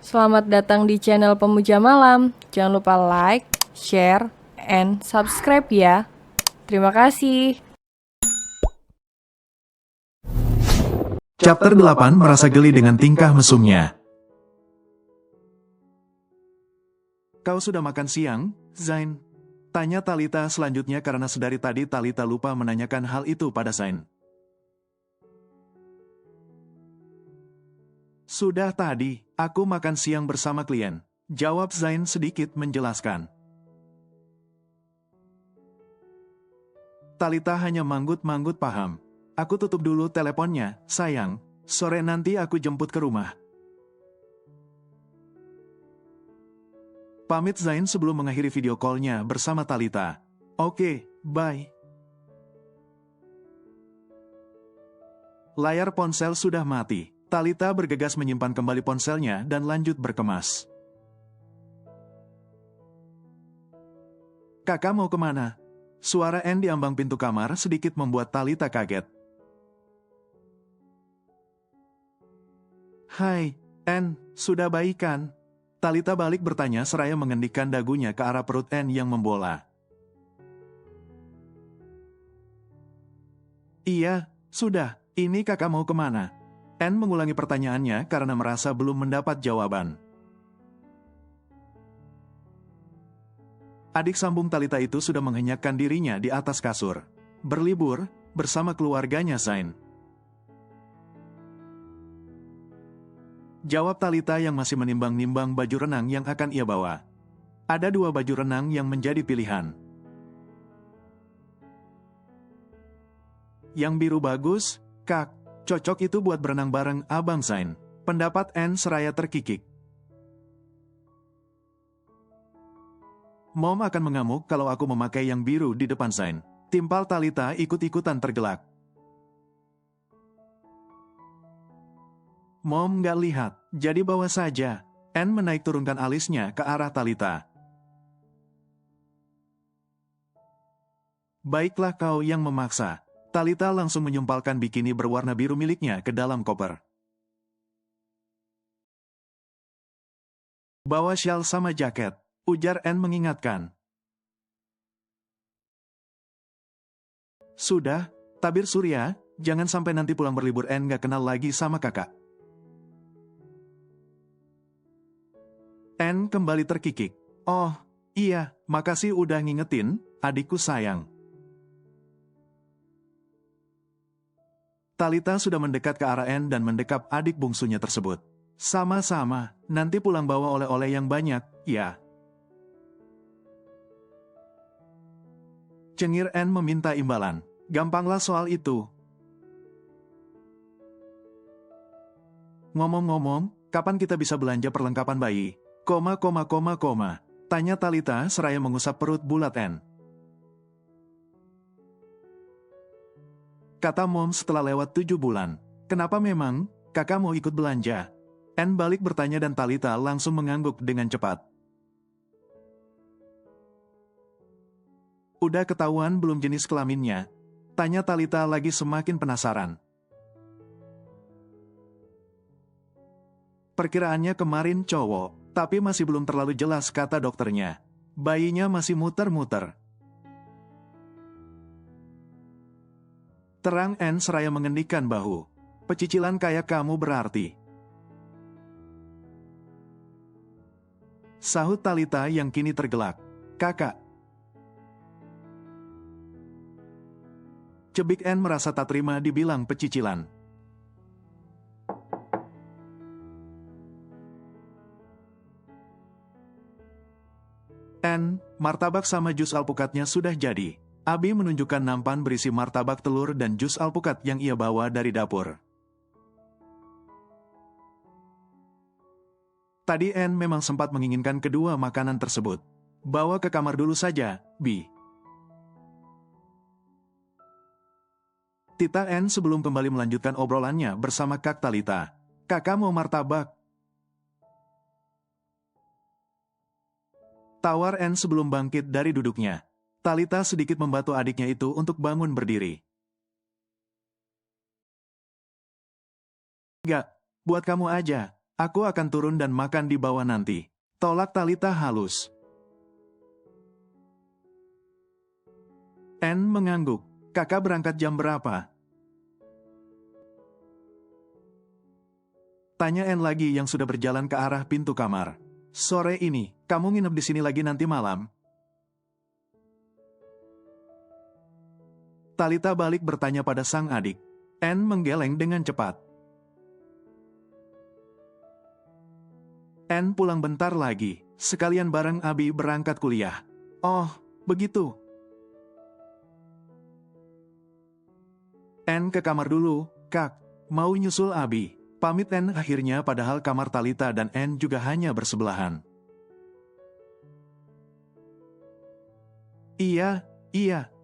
Selamat datang di channel Pemuja Malam. Jangan lupa like, share, and subscribe ya. Terima kasih. Chapter 8 merasa geli dengan tingkah mesumnya. Kau sudah makan siang, Zain? Tanya Talita selanjutnya karena sedari tadi Talita lupa menanyakan hal itu pada Zain. Sudah tadi, aku makan siang bersama klien. Jawab Zain sedikit menjelaskan. Talita hanya manggut-manggut paham. Aku tutup dulu teleponnya, sayang. Sore nanti aku jemput ke rumah. Pamit Zain sebelum mengakhiri video call-nya bersama Talita. Oke, bye. Layar ponsel sudah mati. Talita bergegas menyimpan kembali ponselnya dan lanjut berkemas. Kakak mau kemana? Suara Anne di ambang pintu kamar sedikit membuat Talita kaget. Hai, Anne, sudah baik kan? Talita balik bertanya seraya mengendikkan dagunya ke arah perut Anne yang membola. Iya, sudah. Ini kakak mau kemana? Anne mengulangi pertanyaannya karena merasa belum mendapat jawaban. Adik sambung Talita itu sudah menghenyakkan dirinya di atas kasur. Berlibur, bersama keluarganya Zain. Jawab Talita yang masih menimbang-nimbang baju renang yang akan ia bawa. Ada 2 baju renang yang menjadi pilihan. Yang biru bagus, Kak. Cocok itu buat berenang bareng Abang Zain. Pendapat Anne seraya terkikik. Mom akan mengamuk kalau aku memakai yang biru di depan Zain. Timpal Talita ikut-ikutan tergelak. Mom nggak lihat, jadi bawa saja. Anne menaik turunkan alisnya ke arah Talita. Baiklah kau yang memaksa. Talita langsung menyumpalkan bikini berwarna biru miliknya ke dalam koper. Bawa syal sama jaket, ujar Anne mengingatkan. Sudah, tabir surya, jangan sampai nanti pulang berlibur Anne gak kenal lagi sama kakak. Anne kembali terkikik. Oh, iya, makasih udah ngingetin, adikku sayang. Talita sudah mendekat ke arah Anne dan mendekap adik bungsunya tersebut. Sama-sama, nanti pulang bawa oleh-oleh yang banyak, ya. Cengir Anne meminta imbalan. Gampanglah soal itu. Ngomong-ngomong, kapan kita bisa belanja perlengkapan bayi? Tanya Talita seraya mengusap perut bulat Anne. Kata Mom setelah lewat 7 bulan. Kenapa memang? Kakak mau ikut belanja? Anne balik bertanya dan Talita langsung mengangguk dengan cepat. Udah ketahuan belum jenis kelaminnya? Tanya Talita lagi semakin penasaran. Perkiraannya kemarin cowok, tapi masih belum terlalu jelas kata dokternya. Bayinya masih muter-muter. Terang Anne seraya mengendikkan bahu. Pecicilan kayak kamu berarti. Sahut Talita yang kini tergelak. Kakak. Cebik Anne merasa tak terima dibilang pecicilan. Anne, martabak sama jus alpukatnya sudah jadi. Abi menunjukkan nampan berisi martabak telur dan jus alpukat yang ia bawa dari dapur. Tadi Anne memang sempat menginginkan kedua makanan tersebut. Bawa ke kamar dulu saja, Bi. Tita Anne sebelum kembali melanjutkan obrolannya bersama Kak Talita. Kakak mau martabak. Tawar Anne sebelum bangkit dari duduknya. Talita sedikit membantu adiknya itu untuk bangun berdiri. Enggak, buat kamu aja. Aku akan turun dan makan di bawah nanti. Tolak Talita halus. Anne mengangguk. Kakak berangkat jam berapa? Tanya Anne lagi yang sudah berjalan ke arah pintu kamar. Sore ini, kamu nginep di sini lagi nanti malam? Talita balik bertanya pada sang adik. Anne menggeleng dengan cepat. Anne pulang bentar lagi, sekalian bareng Abi berangkat kuliah. Oh, begitu. Anne ke kamar dulu, Kak. Mau nyusul Abi. Pamit Anne akhirnya padahal kamar Talita dan Anne juga hanya bersebelahan. Iya,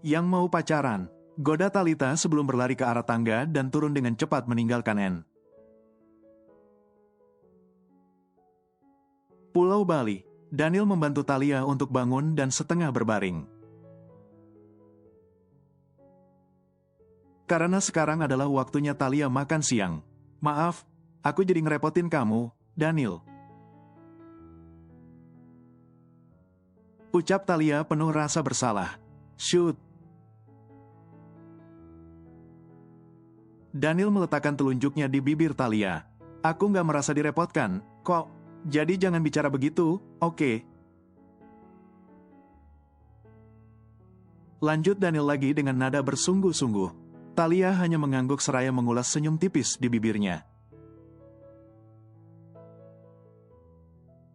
yang mau pacaran. Goda Talita sebelum berlari ke arah tangga dan turun dengan cepat meninggalkan Anne. Pulau Bali, Daniel membantu Talia untuk bangun dan setengah berbaring. Karena sekarang adalah waktunya Talia makan siang. Maaf, aku jadi ngerepotin kamu, Daniel. Ucap Talia penuh rasa bersalah. Shoot. Daniel meletakkan telunjuknya di bibir Talia. Aku nggak merasa direpotkan, kok. Jadi jangan bicara begitu, oke? Lanjut Daniel lagi dengan nada bersungguh-sungguh. Talia hanya mengangguk seraya mengulas senyum tipis di bibirnya.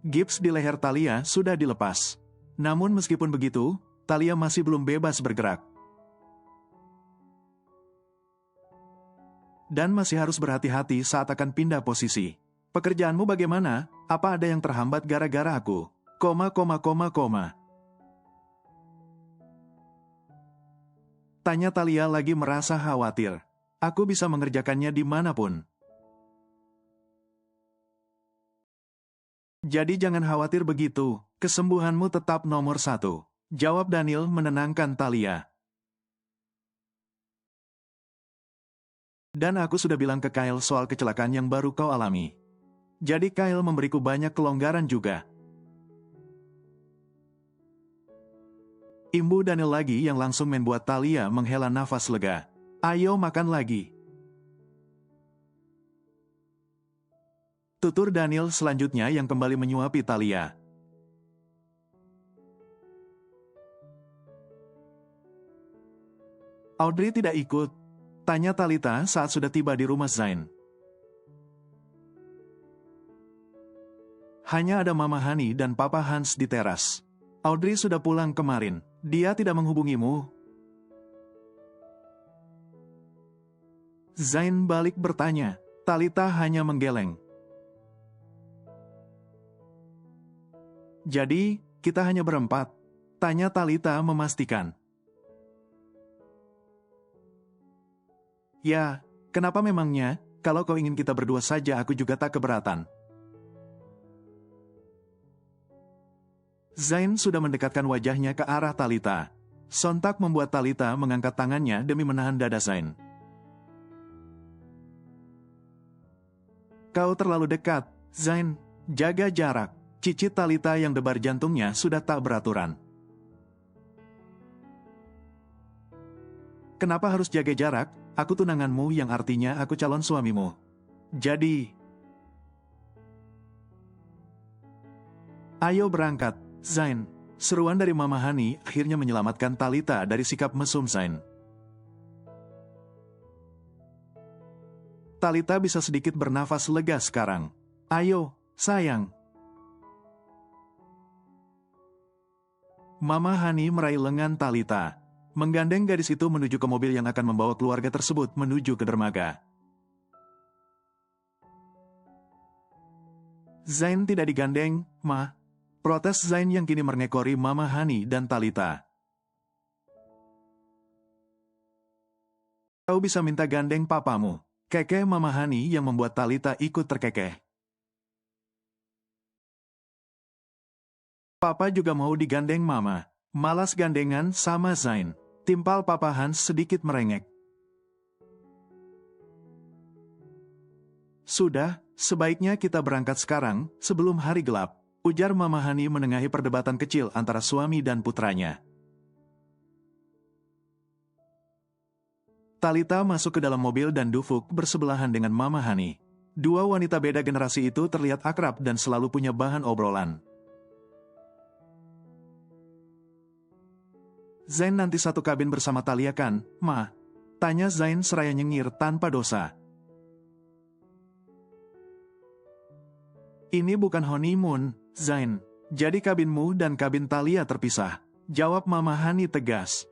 Gips di leher Talia sudah dilepas. Namun meskipun begitu, Talia masih belum bebas bergerak. Dan masih harus berhati-hati saat akan pindah posisi. Pekerjaanmu bagaimana? Apa ada yang terhambat gara-gara aku? Tanya Talia lagi merasa khawatir. Aku bisa mengerjakannya dimanapun. Jadi jangan khawatir begitu, kesembuhanmu tetap nomor 1. Jawab Daniel menenangkan Talia. Dan aku sudah bilang ke Kyle soal kecelakaan yang baru kau alami. Jadi Kyle memberiku banyak kelonggaran juga. Imbu Daniel lagi yang langsung membuat Talia menghela nafas lega. Ayo makan lagi. Tutur Daniel selanjutnya yang kembali menyuapi Talia. Audrey tidak ikut? Tanya Talita saat sudah tiba di rumah Zain. Hanya ada Mama Hani dan Papa Hans di teras. Audrey sudah pulang kemarin. Dia tidak menghubungimu? Zain balik bertanya. Talita hanya menggeleng. Jadi, kita hanya berempat? Tanya Talita memastikan. Ya, kenapa memangnya? Kalau kau ingin kita berdua saja aku juga tak keberatan. Zain sudah mendekatkan wajahnya ke arah Talita. Sontak membuat Talita mengangkat tangannya demi menahan dada Zain. Kau terlalu dekat, Zain. Jaga jarak. Cicit Talita yang debar jantungnya sudah tak beraturan. Kenapa harus jaga jarak? Aku tunanganmu yang artinya aku calon suamimu. Jadi... Ayo berangkat. Zain, seruan dari Mama Hani akhirnya menyelamatkan Talita dari sikap mesum Zain. Talita bisa sedikit bernafas lega sekarang. Ayo, sayang. Mama Hani meraih lengan Talita, menggandeng gadis itu menuju ke mobil yang akan membawa keluarga tersebut menuju ke dermaga. Zain tidak digandeng, Ma. Protes Zain yang kini mengekori Mama Hani dan Talita. Kau bisa minta gandeng papamu. Kekeh Mama Hani yang membuat Talita ikut terkekeh. Papa juga mau digandeng Mama. Malas gandengan sama Zain. Timpal Papa Hans sedikit merengek. Sudah, Sebaiknya kita berangkat sekarang, sebelum hari gelap, ujar Mama Hani menengahi perdebatan kecil antara suami dan putranya. Talita masuk ke dalam mobil dan duduk bersebelahan dengan Mama Hani. Dua wanita beda generasi itu terlihat akrab dan selalu punya bahan obrolan. Zain nanti satu kabin bersama Talia kan, Ma? Tanya Zain seraya nyengir tanpa dosa. Ini bukan honeymoon, Zain. Jadi kabinmu dan kabin Talia terpisah. Jawab Mama Hani tegas.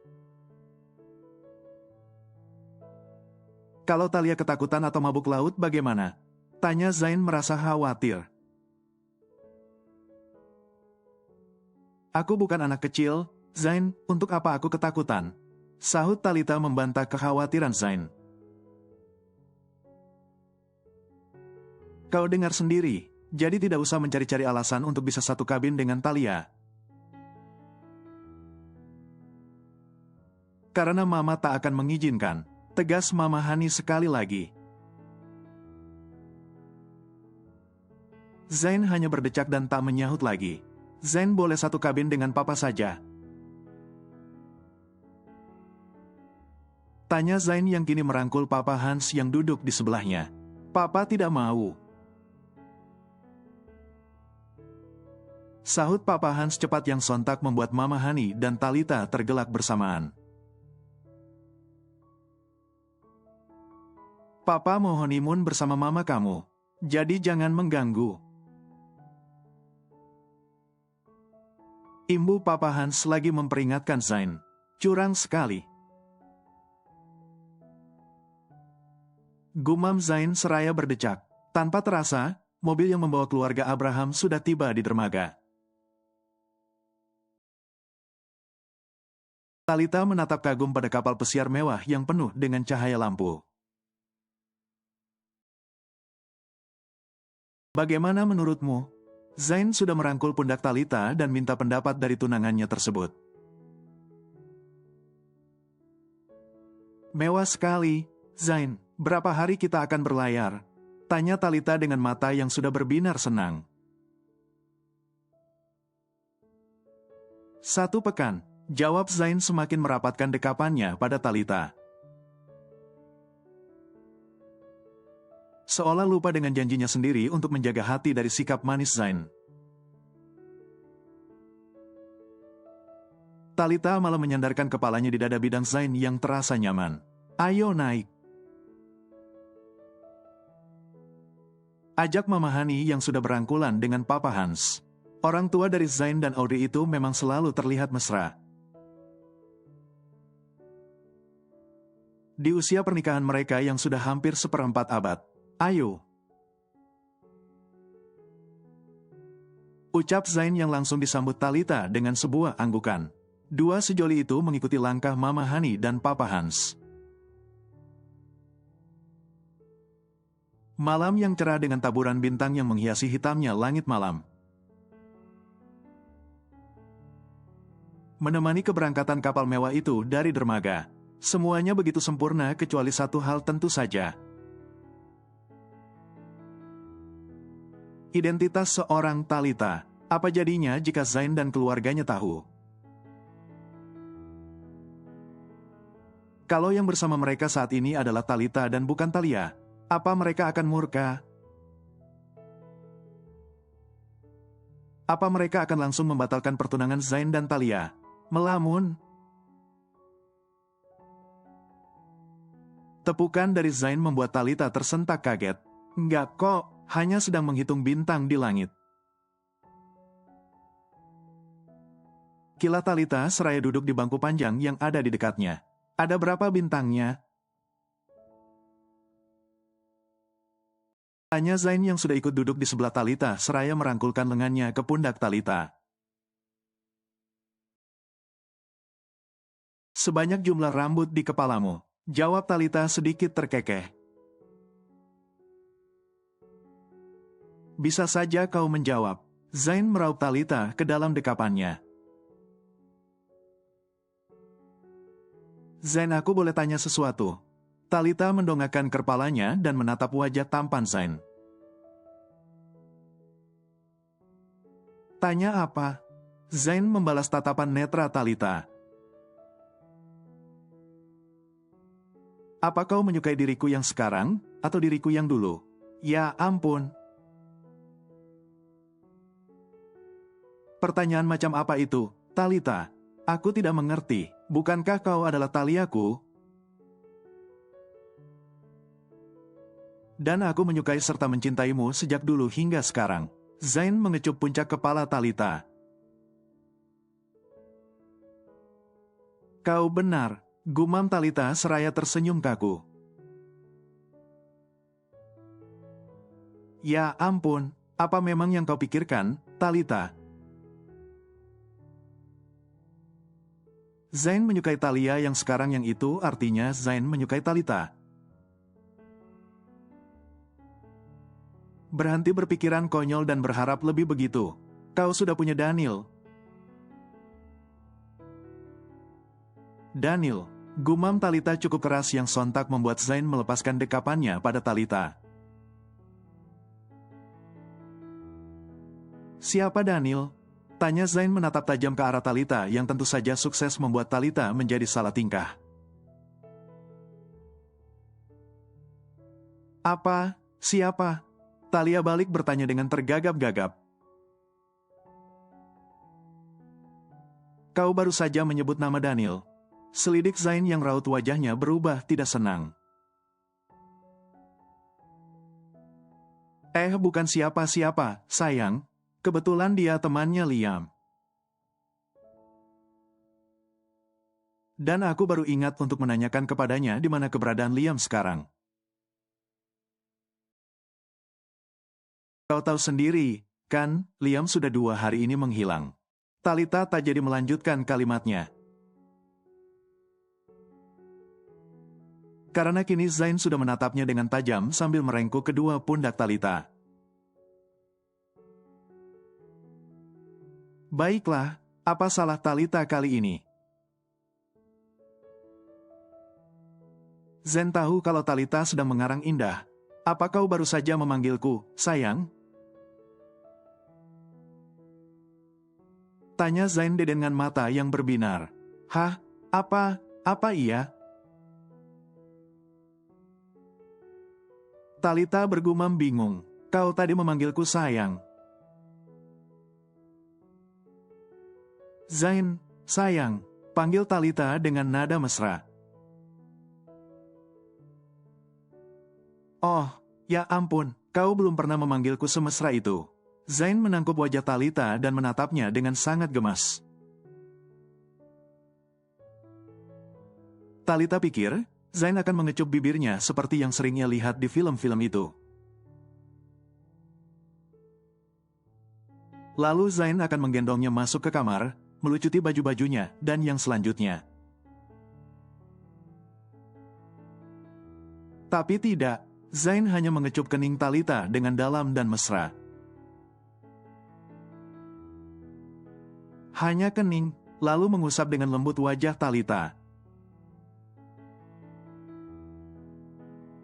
Kalau Talia ketakutan atau mabuk laut bagaimana? Tanya Zain merasa khawatir. Aku bukan anak kecil, Zain, untuk apa aku ketakutan? Sahut Talita membantah kekhawatiran Zain. Kau dengar sendiri, jadi tidak usah mencari-cari alasan untuk bisa satu kabin dengan Talia. Karena Mama tak akan mengizinkan, tegas Mama Hani sekali lagi. Zain hanya berdecak dan tak menyahut lagi. Zain boleh satu kabin dengan Papa saja. Tanya Zain yang kini merangkul Papa Hans yang duduk di sebelahnya. Papa tidak mau. Sahut Papa Hans cepat yang sontak membuat Mama Hani dan Talita tergelak bersamaan. Papa mau honeymoon bersama Mama kamu, jadi jangan mengganggu. Imbu Papa Hans lagi memperingatkan Zain. Curang sekali. Gumam Zain seraya berdecak. Tanpa terasa, mobil yang membawa keluarga Abraham sudah tiba di dermaga. Talita menatap kagum pada kapal pesiar mewah yang penuh dengan cahaya lampu. Bagaimana menurutmu? Zain sudah merangkul pundak Talita dan minta pendapat dari tunangannya tersebut. Mewah sekali, Zain. Berapa hari kita akan berlayar? Tanya Talita dengan mata yang sudah berbinar senang. 1 pekan, jawab Zain semakin merapatkan dekapannya pada Talita. Seolah lupa dengan janjinya sendiri untuk menjaga hati dari sikap manis Zain. Talita malah menyandarkan kepalanya di dada bidang Zain yang terasa nyaman. Ayo naik. Ajak Mama Hani yang sudah berangkulan dengan Papa Hans. Orang tua dari Zain dan Audrey itu memang selalu terlihat mesra. Di usia pernikahan mereka yang sudah hampir seperempat abad. Ayo. Ucap Zain yang langsung disambut Talita dengan sebuah anggukan. Dua sejoli itu mengikuti langkah Mama Hani dan Papa Hans. Malam yang cerah dengan taburan bintang yang menghiasi hitamnya langit malam. Menemani keberangkatan kapal mewah itu dari dermaga. Semuanya begitu sempurna kecuali satu hal tentu saja. Identitas seorang Talita. Apa jadinya jika Zain dan keluarganya tahu? Kalau yang bersama mereka saat ini adalah Talita dan bukan Talia, apa mereka akan murka? Apa mereka akan langsung membatalkan pertunangan Zain dan Talia? Melamun. Tepukan dari Zain membuat Talita tersentak kaget. Enggak kok. Hanya sedang menghitung bintang di langit. Kilat Talita seraya duduk di bangku panjang yang ada di dekatnya. Ada berapa bintangnya? Tanya Zain yang sudah ikut duduk di sebelah Talita seraya merangkulkan lengannya ke pundak Talita. Sebanyak jumlah rambut di kepalamu, jawab Talita sedikit terkekeh. Bisa saja kau menjawab. Zain meraup Talita ke dalam dekapannya. Zain, aku boleh tanya sesuatu? Talita mendongakkan kepalanya dan menatap wajah tampan Zain. Tanya apa? Zain membalas tatapan netra Talita. Apa kau menyukai diriku yang sekarang, atau diriku yang dulu? Ya ampun. Pertanyaan macam apa itu, Talita? Aku tidak mengerti. Bukankah kau adalah Taliaku? Dan aku menyukai serta mencintaimu sejak dulu hingga sekarang. Zain mengecup puncak kepala Talita. Kau benar, gumam Talita seraya tersenyum kaku. Ya ampun, apa memang yang kau pikirkan, Talita? Zain menyukai Talia yang sekarang, yang itu artinya Zain menyukai Talita. Berhenti berpikiran konyol dan berharap lebih begitu. Kau sudah punya Daniel. Daniel, gumam Talita cukup keras yang sontak membuat Zain melepaskan dekapannya pada Talita. Siapa Daniel? Tanya Zain menatap tajam ke arah Talita yang tentu saja sukses membuat Talita menjadi salah tingkah. Apa? Siapa? Talia balik bertanya dengan tergagap-gagap. Kau baru saja menyebut nama Daniel. Selidik Zain yang raut wajahnya berubah tidak senang. Bukan siapa-siapa, sayang. Kebetulan dia temannya Liam. Dan aku baru ingat untuk menanyakan kepadanya di mana keberadaan Liam sekarang. Kau tahu sendiri, kan, Liam sudah 2 hari ini menghilang. Talita tak jadi melanjutkan kalimatnya. Karena kini Zain sudah menatapnya dengan tajam sambil merengkuh kedua pundak Talita. Baiklah, apa salah Talita kali ini? Zain tahu kalau Talita sedang mengarang indah. Apa kau baru saja memanggilku, sayang? Tanya Zain dengan mata yang berbinar. Hah? Apa iya? Talita bergumam bingung. Kau tadi memanggilku sayang. Zain, sayang, panggil Talita dengan nada mesra. Oh, ya ampun, kau belum pernah memanggilku semesra itu. Zain menangkup wajah Talita dan menatapnya dengan sangat gemas. Talita pikir, Zain akan mengecup bibirnya seperti yang sering ia lihat di film-film itu. Lalu Zain akan menggendongnya masuk ke kamar, melucuti baju-bajunya, dan yang selanjutnya. Tapi tidak, Zain hanya mengecup kening Talita dengan dalam dan mesra. Hanya kening, lalu mengusap dengan lembut wajah Talita.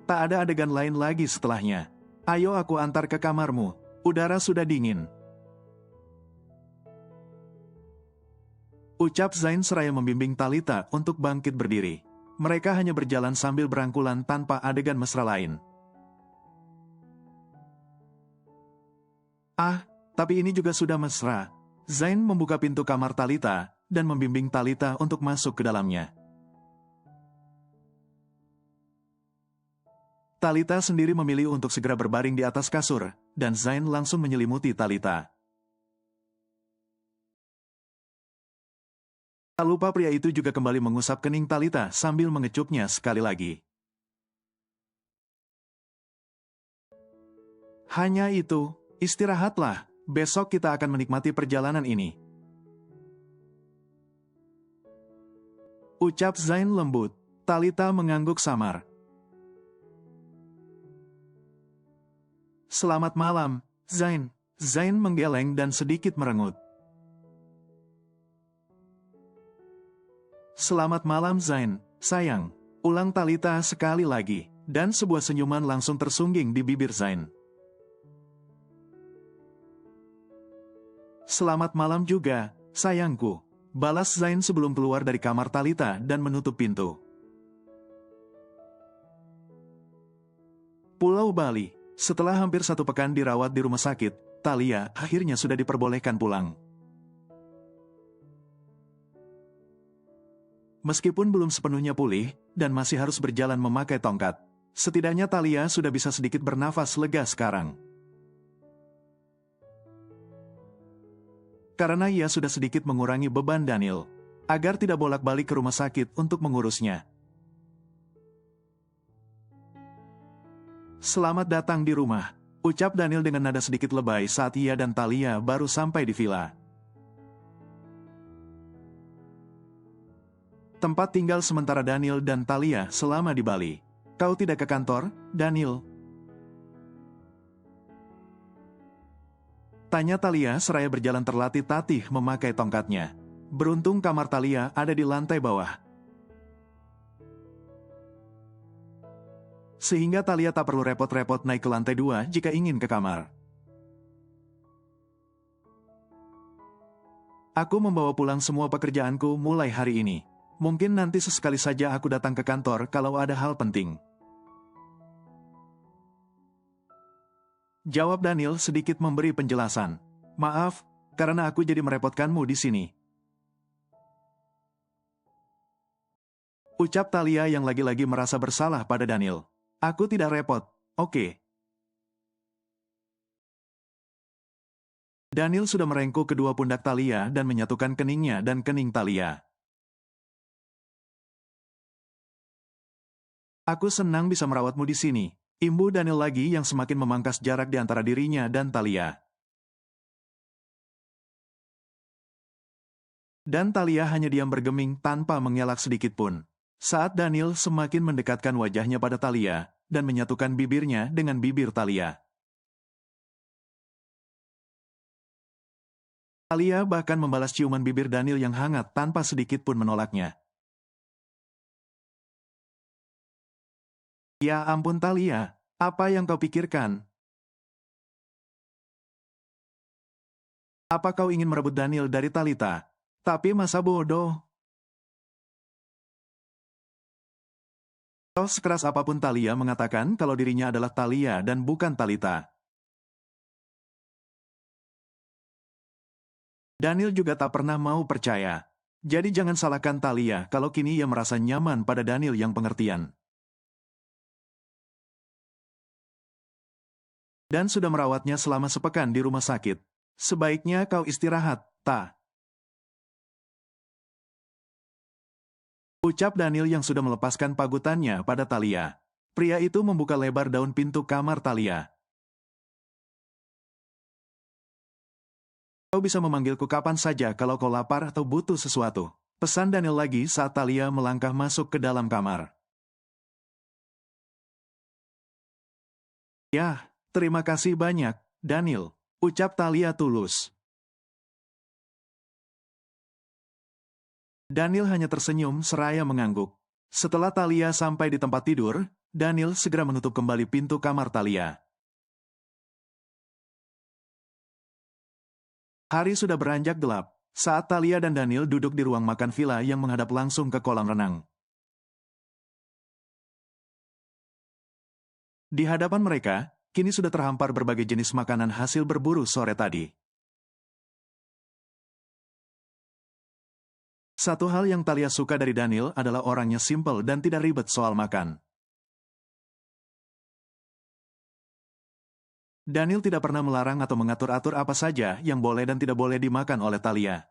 Tak ada adegan lain lagi setelahnya. Ayo aku antar ke kamarmu, udara sudah dingin. Ucap Zain seraya membimbing Talita untuk bangkit berdiri. Mereka hanya berjalan sambil berangkulan tanpa adegan mesra lain. Tapi ini juga sudah mesra. Zain membuka pintu kamar Talita dan membimbing Talita untuk masuk ke dalamnya. Talita sendiri memilih untuk segera berbaring di atas kasur, dan Zain langsung menyelimuti Talita. Tak lupa pria itu juga kembali mengusap kening Talita sambil mengecupnya sekali lagi. Hanya itu, istirahatlah. Besok kita akan menikmati perjalanan ini. Ucap Zain lembut. Talita mengangguk samar. Selamat malam, Zain. Zain menggeleng dan sedikit merengut. Selamat malam Zain, sayang. Ulang Talita sekali lagi, dan sebuah senyuman langsung tersungging di bibir Zain. Selamat malam juga, sayangku. Balas Zain sebelum keluar dari kamar Talita dan menutup pintu. Pulau Bali. Setelah hampir 1 pekan dirawat di rumah sakit, Talia akhirnya sudah diperbolehkan pulang. Meskipun belum sepenuhnya pulih, dan masih harus berjalan memakai tongkat, setidaknya Talia sudah bisa sedikit bernafas lega sekarang. Karena ia sudah sedikit mengurangi beban Daniel, agar tidak bolak-balik ke rumah sakit untuk mengurusnya. Selamat datang di rumah, ucap Daniel dengan nada sedikit lebay saat ia dan Talia baru sampai di villa. Tempat tinggal sementara Daniel dan Talia selama di Bali. Kau tidak ke kantor, Daniel? Tanya Talia seraya berjalan terlatih-tatih memakai tongkatnya. Beruntung kamar Talia ada di lantai bawah. Sehingga Talia tak perlu repot-repot naik ke lantai 2 jika ingin ke kamar. Aku membawa pulang semua pekerjaanku mulai hari ini. Mungkin nanti sesekali saja aku datang ke kantor kalau ada hal penting. Jawab Daniel sedikit memberi penjelasan. Maaf, karena aku jadi merepotkanmu di sini. Ucap Talia yang lagi-lagi merasa bersalah pada Daniel. Aku tidak repot, oke. Daniel sudah merengkuh kedua pundak Talia dan menyatukan keningnya dan kening Talia. Aku senang bisa merawatmu di sini. Imbu Daniel lagi yang semakin memangkas jarak di antara dirinya dan Talia. Dan Talia hanya diam bergeming tanpa mengelak sedikit pun. Saat Daniel semakin mendekatkan wajahnya pada Talia, dan menyatukan bibirnya dengan bibir Talia. Talia bahkan membalas ciuman bibir Daniel yang hangat tanpa sedikit pun menolaknya. Ya ampun Talia, apa yang kau pikirkan? Apa kau ingin merebut Daniel dari Talita? Tapi masa bodoh? Toh sekeras apapun Talia mengatakan kalau dirinya adalah Talia dan bukan Talita. Daniel juga tak pernah mau percaya. Jadi jangan salahkan Talia kalau kini ia merasa nyaman pada Daniel yang pengertian. Dan sudah merawatnya selama sepekan di rumah sakit. Sebaiknya kau istirahat, Ta. Ucap Daniel yang sudah melepaskan pagutannya pada Talia. Pria itu membuka lebar daun pintu kamar Talia. Kau bisa memanggilku kapan saja kalau kau lapar atau butuh sesuatu. Pesan Daniel lagi saat Talia melangkah masuk ke dalam kamar. Ya, terima kasih banyak, Daniel. Ucap Talia tulus. Daniel hanya tersenyum seraya mengangguk. Setelah Talia sampai di tempat tidur, Daniel segera menutup kembali pintu kamar Talia. Hari sudah beranjak gelap, saat Talia dan Daniel duduk di ruang makan villa yang menghadap langsung ke kolam renang. Di hadapan mereka, kini sudah terhampar berbagai jenis makanan hasil berburu sore tadi. Satu hal yang Talia suka dari Daniel adalah orangnya simpel dan tidak ribet soal makan. Daniel tidak pernah melarang atau mengatur-atur apa saja yang boleh dan tidak boleh dimakan oleh Talia.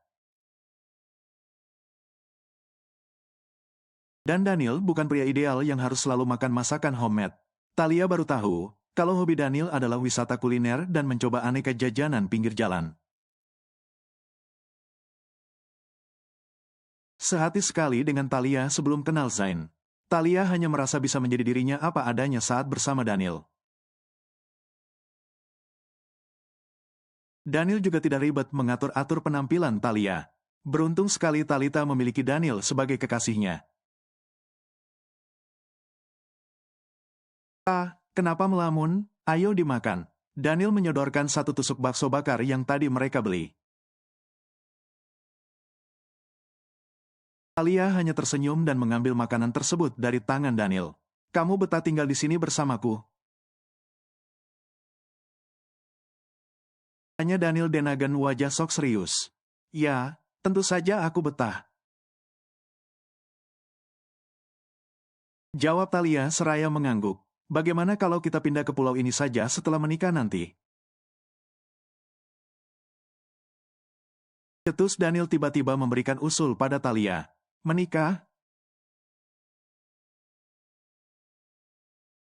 Dan Daniel bukan pria ideal yang harus selalu makan masakan homemade. Talia baru tahu kalau hobi Daniel adalah wisata kuliner dan mencoba aneka jajanan pinggir jalan. Sehati sekali dengan Talia sebelum kenal Zain, Talia hanya merasa bisa menjadi dirinya apa adanya saat bersama Daniel. Daniel juga tidak ribet mengatur-atur penampilan Talia. Beruntung sekali Talita memiliki Daniel sebagai kekasihnya. Kenapa melamun? Ayo dimakan. Daniel menyodorkan satu tusuk bakso bakar yang tadi mereka beli. Talia hanya tersenyum dan mengambil makanan tersebut dari tangan Daniel. Kamu betah tinggal di sini bersamaku? Tanya Daniel dengan wajah sok serius. Ya, tentu saja aku betah. Jawab Talia seraya mengangguk. Bagaimana kalau kita pindah ke pulau ini saja setelah menikah nanti? Cetus Daniel tiba-tiba memberikan usul pada Talia. Menikah?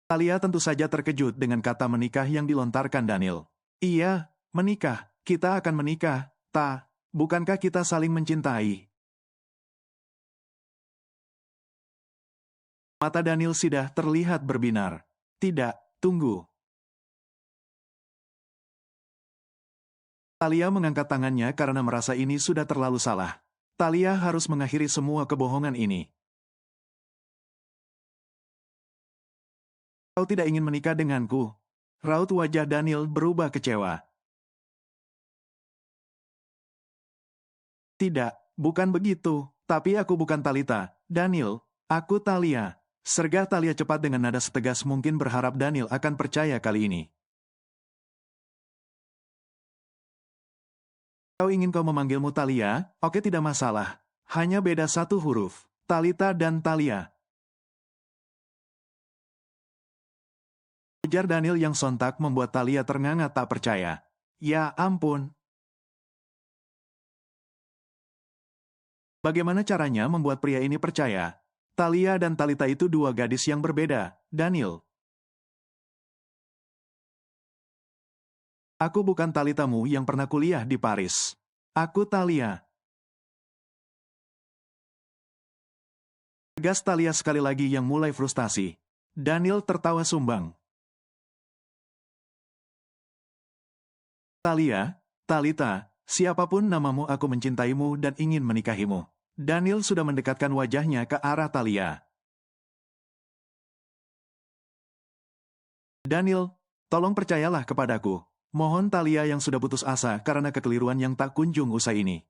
Talia tentu saja terkejut dengan kata menikah yang dilontarkan Daniel. Iya, menikah. Kita akan menikah. Bukankah kita saling mencintai? Mata Daniel sudah terlihat berbinar. Tidak, tunggu. Talia mengangkat tangannya karena merasa ini sudah terlalu salah. Talia harus mengakhiri semua kebohongan ini. Kau tidak ingin menikah denganku? Raut wajah Daniel berubah kecewa. Tidak, bukan begitu. Tapi aku bukan Talita. Daniel, aku Talia. Sergah Talia cepat dengan nada setegas mungkin berharap Daniel akan percaya kali ini. Kau memanggilmu Talia? Oke, tidak masalah. Hanya beda satu huruf. Talita dan Talia. Ujar Daniel yang sontak membuat Talia ternganga tak percaya. Ya ampun. Bagaimana caranya membuat pria ini percaya? Talia dan Talita itu dua gadis yang berbeda, Daniel. Aku bukan Talitamu yang pernah kuliah di Paris. Aku Talia. Tegas Talia sekali lagi yang mulai frustasi. Daniel tertawa sumbang. Talia, Talita, siapapun namamu aku mencintaimu dan ingin menikahimu. Daniel sudah mendekatkan wajahnya ke arah Talia. Daniel, tolong percayalah kepadaku. Mohon Talia yang sudah putus asa karena kekeliruan yang tak kunjung usai ini.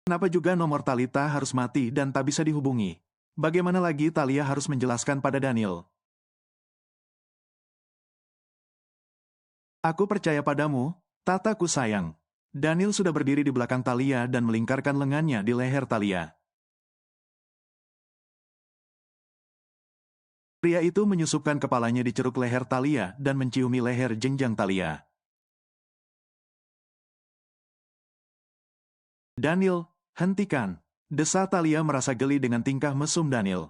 Kenapa juga nomor Talita harus mati dan tak bisa dihubungi? Bagaimana lagi Talia harus menjelaskan pada Daniel? Aku percaya padamu, Tataku sayang. Daniel sudah berdiri di belakang Talia dan melingkarkan lengannya di leher Talia. Pria itu menyusupkan kepalanya di ceruk leher Talia dan menciumi leher jenjang Talia. Daniel, hentikan. Desa Talia merasa geli dengan tingkah mesum Daniel.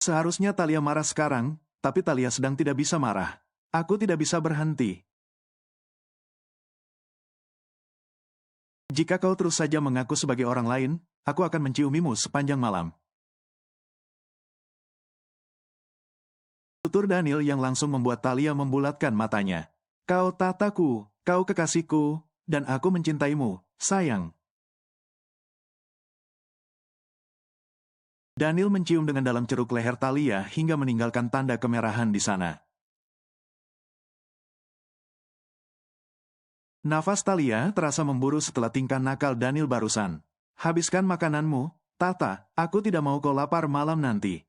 Seharusnya Talia marah sekarang, tapi Talia sedang tidak bisa marah. Aku tidak bisa berhenti. Jika kau terus saja mengaku sebagai orang lain, aku akan menciumimu sepanjang malam. Tutur Daniel yang langsung membuat Talia membulatkan matanya. Kau Tataku, kau kekasihku, dan aku mencintaimu, sayang. Daniel mencium dengan dalam ceruk leher Talia hingga meninggalkan tanda kemerahan di sana. Nafas Talia terasa memburu setelah tingkah nakal Daniel barusan. Habiskan makananmu, Tata, aku tidak mau kau lapar malam nanti.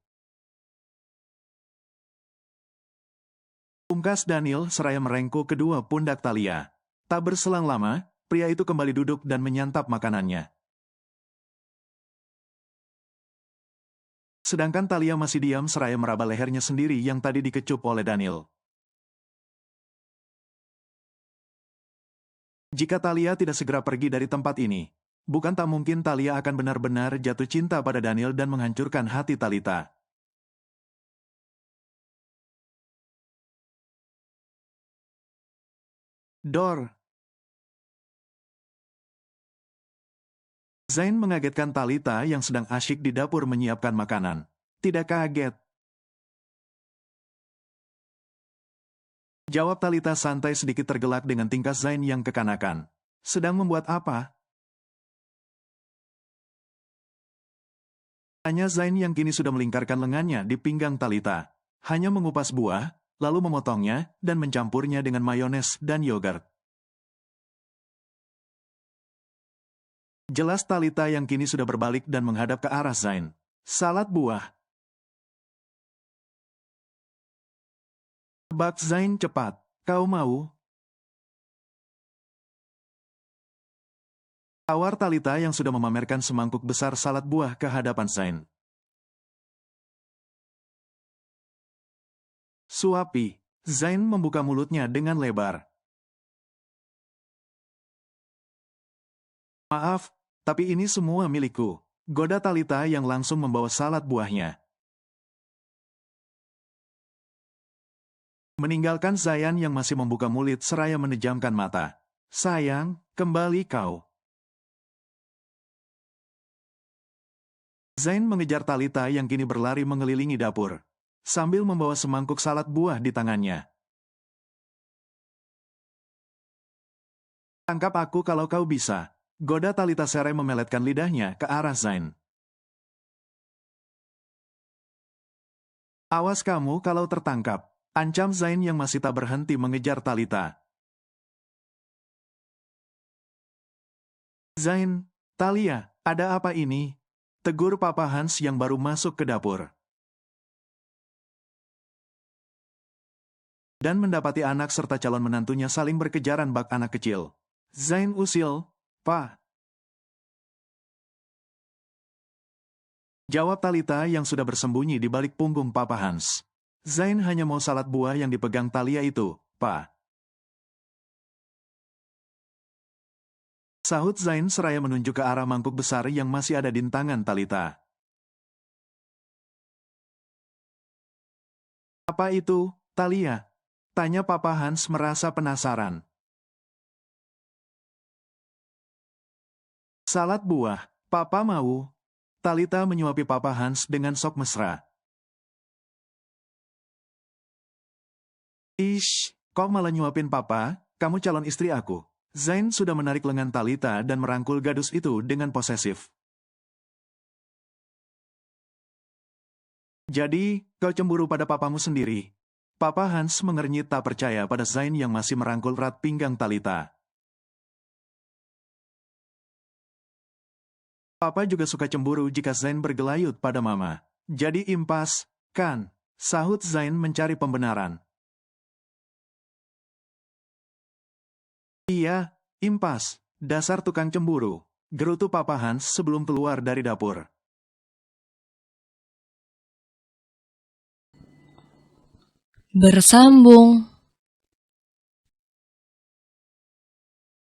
Pungkas Daniel seraya merengkuh kedua pundak Talia. Tak berselang lama, pria itu kembali duduk dan menyantap makanannya. Sedangkan Talia masih diam seraya meraba lehernya sendiri yang tadi dikecup oleh Daniel. Jika Talia tidak segera pergi dari tempat ini, bukan tak mungkin Talia akan benar-benar jatuh cinta pada Daniel dan menghancurkan hati Talita. Dor. Zain mengagetkan Talita yang sedang asyik di dapur menyiapkan makanan. Tidak kaget. Jawab Talita santai sedikit tergelak dengan tingkah Zain yang kekanakan. Sedang membuat apa? Tanya Zain yang kini sudah melingkarkan lengannya di pinggang Talita. Hanya mengupas buah, lalu memotongnya dan mencampurnya dengan mayones dan yogurt. Jelas Talita yang kini sudah berbalik dan menghadap ke arah Zain. Salad buah. Tebak Zain cepat. Kau mau? Tawar Talita yang sudah memamerkan semangkuk besar salad buah ke hadapan Zain. Suapi. Zain membuka mulutnya dengan lebar. Maaf, tapi ini semua milikku. Goda Talita yang langsung membawa salad buahnya. Meninggalkan Zain yang masih membuka mulut seraya menejamkan mata. Sayang, kembali kau. Zain mengejar Talita yang kini berlari mengelilingi dapur, sambil membawa semangkuk salad buah di tangannya. Tangkap aku kalau kau bisa. Goda Talita serai memeletkan lidahnya ke arah Zain. Awas kamu kalau tertangkap, ancam Zain yang masih tak berhenti mengejar Talita. Zain, Talia, ada apa ini? Tegur Papa Hans yang baru masuk ke dapur. Dan mendapati anak serta calon menantunya saling berkejaran bak anak kecil. Zain usil, "Pa." Jawab Talita yang sudah bersembunyi di balik punggung Papa Hans. Zain hanya mau salad buah yang dipegang Talia itu, Pa. Sahut Zain seraya menunjuk ke arah mangkuk besar yang masih ada di tangan Talita. Apa itu, Talia? Tanya Papa Hans merasa penasaran. Salad buah, Papa mau. Talita menyuapi Papa Hans dengan sok mesra. Ish, kok malah nyuapin Papa? Kamu calon istri aku. Zain sudah menarik lengan Talita dan merangkul gadis itu dengan posesif. Jadi, kau cemburu pada papamu sendiri. Papa Hans mengernyit tak percaya pada Zain yang masih merangkul erat pinggang Talita. Papa juga suka cemburu jika Zain bergelayut pada Mama. Jadi impas, kan? Sahut Zain mencari pembenaran. Iya, impas. Dasar tukang cemburu. Gerutu Papa Hans sebelum keluar dari dapur. Bersambung.